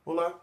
Olá!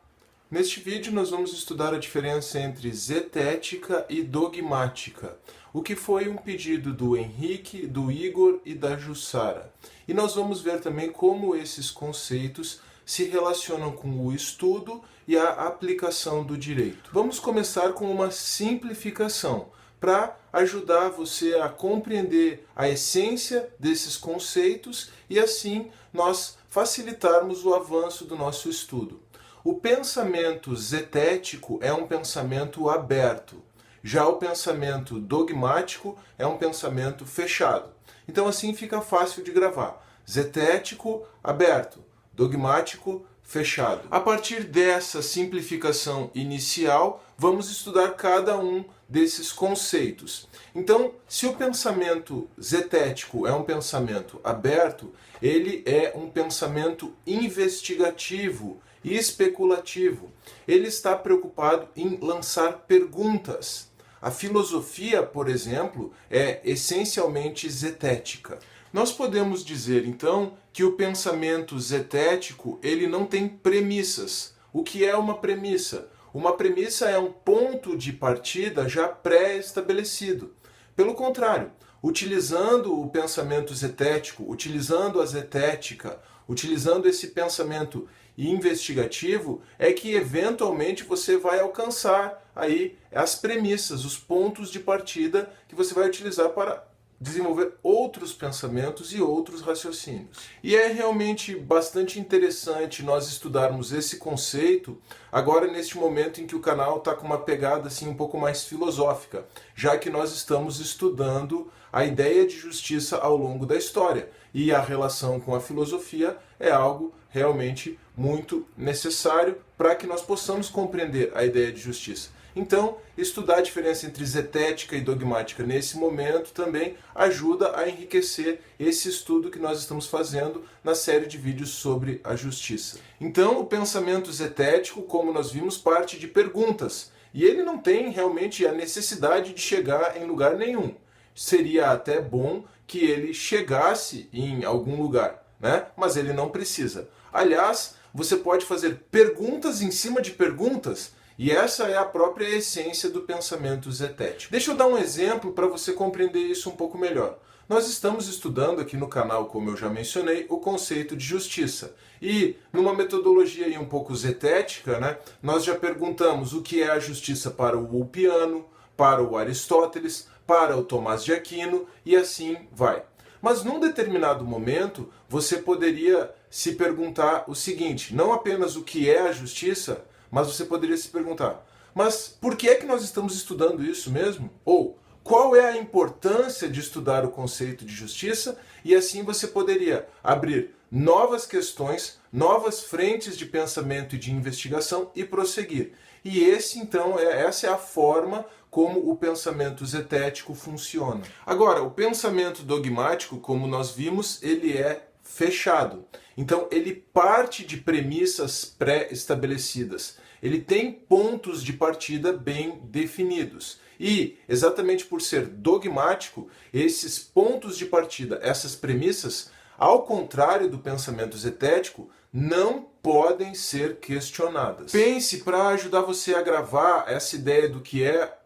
Neste vídeo nós vamos estudar a diferença entre zetética e dogmática, o que foi um pedido do Henrique, do Igor e da Jussara. E nós vamos ver também como esses conceitos se relacionam com o estudo e a aplicação do direito. Vamos começar com uma simplificação, para ajudar você a compreender a essência desses conceitos e assim nós facilitarmos o avanço do nosso estudo. O pensamento zetético é um pensamento aberto, já o pensamento dogmático é um pensamento fechado. Então assim fica fácil de gravar. Zetético, aberto, dogmático, fechado. A partir dessa simplificação inicial, vamos estudar cada um desses conceitos. Então, se o pensamento zetético é um pensamento aberto, ele é um pensamento investigativo e especulativo. Ele está preocupado em lançar perguntas. A filosofia, por exemplo, é essencialmente zetética. Nós podemos dizer, então, que o pensamento zetético ele não tem premissas. O que é uma premissa? Uma premissa é um ponto de partida já pré-estabelecido. Pelo contrário, utilizando o pensamento zetético, utilizando a zetética, utilizando esse pensamento investigativo, é que eventualmente você vai alcançar aí as premissas, os pontos de partida que você vai utilizar para desenvolver outros pensamentos e outros raciocínios. E é realmente bastante interessante nós estudarmos esse conceito agora neste momento em que o canal está com uma pegada assim um pouco mais filosófica, já que nós estamos estudando a ideia de justiça ao longo da história. E a relação com a filosofia é algo realmente muito necessário para que nós possamos compreender a ideia de justiça. Então, estudar a diferença entre zetética e dogmática nesse momento também ajuda a enriquecer esse estudo que nós estamos fazendo na série de vídeos sobre a justiça. Então, o pensamento zetético, como nós vimos, parte de perguntas. E ele não tem realmente a necessidade de chegar em lugar nenhum. Seria até bom que ele chegasse em algum lugar, né? Mas ele não precisa. Aliás, você pode fazer perguntas em cima de perguntas. E essa é a própria essência do pensamento zetético. Deixa eu dar um exemplo para você compreender isso um pouco melhor. Nós estamos estudando aqui no canal, como eu já mencionei, o conceito de justiça. E numa metodologia aí um pouco zetética, né, nós já perguntamos o que é a justiça para o Ulpiano, para o Aristóteles, para o Tomás de Aquino e assim vai. Mas num determinado momento, você poderia se perguntar o seguinte, não apenas o que é a justiça, mas você poderia se perguntar, mas por que é que nós estamos estudando isso mesmo? Ou, qual é a importância de estudar o conceito de justiça? E assim você poderia abrir novas questões, novas frentes de pensamento e de investigação e prosseguir. E essa é a forma como o pensamento zetético funciona. Agora, o pensamento dogmático, como nós vimos, ele é fechado. Então ele parte de premissas pré-estabelecidas. Ele tem pontos de partida bem definidos. E, exatamente por ser dogmático, esses pontos de partida, essas premissas, ao contrário do pensamento zetético, não podem ser questionadas. Pense para ajudar você a gravar essa ideia do que é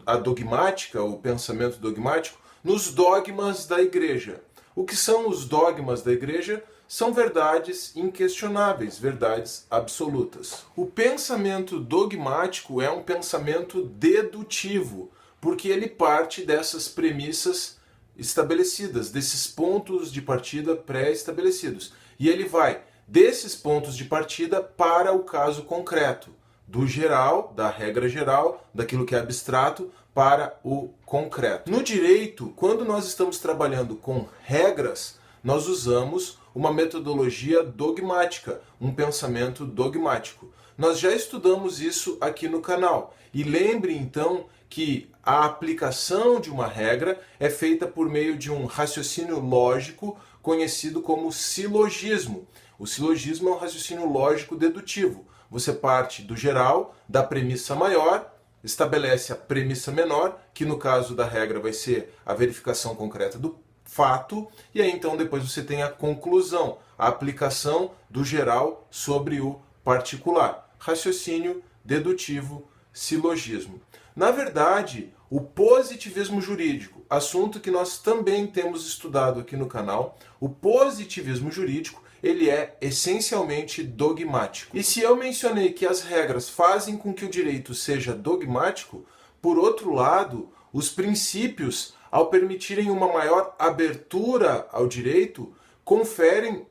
a dogmática, o pensamento dogmático, nos dogmas da igreja. O que são os dogmas da igreja? São verdades inquestionáveis, verdades absolutas. O pensamento dogmático é um pensamento dedutivo, porque ele parte dessas premissas estabelecidas, desses pontos de partida pré-estabelecidos. E ele vai desses pontos de partida para o caso concreto, do geral, da regra geral, daquilo que é abstrato, para o concreto. No direito, quando nós estamos trabalhando com regras, nós usamos uma metodologia dogmática, um pensamento dogmático. Nós já estudamos isso aqui no canal. E lembre então que a aplicação de uma regra é feita por meio de um raciocínio lógico conhecido como silogismo. O silogismo é um raciocínio lógico dedutivo. Você parte do geral, da premissa maior, estabelece a premissa menor, que no caso da regra vai ser a verificação concreta do fato, e aí então depois você tem a conclusão, a aplicação do geral sobre o particular. Raciocínio, dedutivo, silogismo. Na verdade, o positivismo jurídico, assunto que nós também temos estudado aqui no canal, o positivismo jurídico, ele é essencialmente dogmático. E se eu mencionei que as regras fazem com que o direito seja dogmático, por outro lado, os princípios, ao permitirem uma maior abertura ao direito, conferem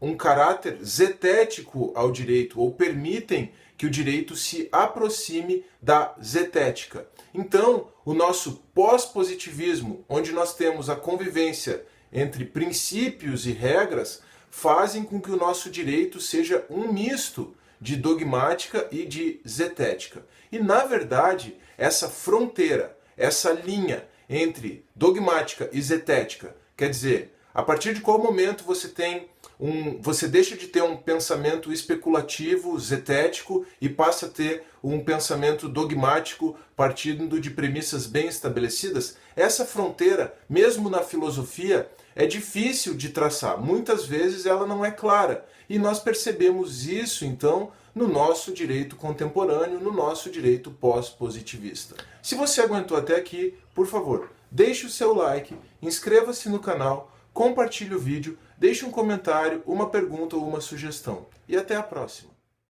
um caráter zetético ao direito, ou permitem que o direito se aproxime da zetética. Então, o nosso pós-positivismo, onde nós temos a convivência entre princípios e regras, fazem com que o nosso direito seja um misto de dogmática e de zetética. E, na verdade, essa fronteira, essa linha entre dogmática e zetética, quer dizer, a partir de qual momento você deixa de ter um pensamento especulativo, zetético, e passa a ter um pensamento dogmático partindo de premissas bem estabelecidas? Essa fronteira, mesmo na filosofia, é difícil de traçar. Muitas vezes ela não é clara. E nós percebemos isso, então, no nosso direito contemporâneo, no nosso direito pós-positivista. Se você aguentou até aqui, por favor, deixe o seu like, inscreva-se no canal, compartilhe o vídeo, deixe um comentário, uma pergunta ou uma sugestão. E até a próxima!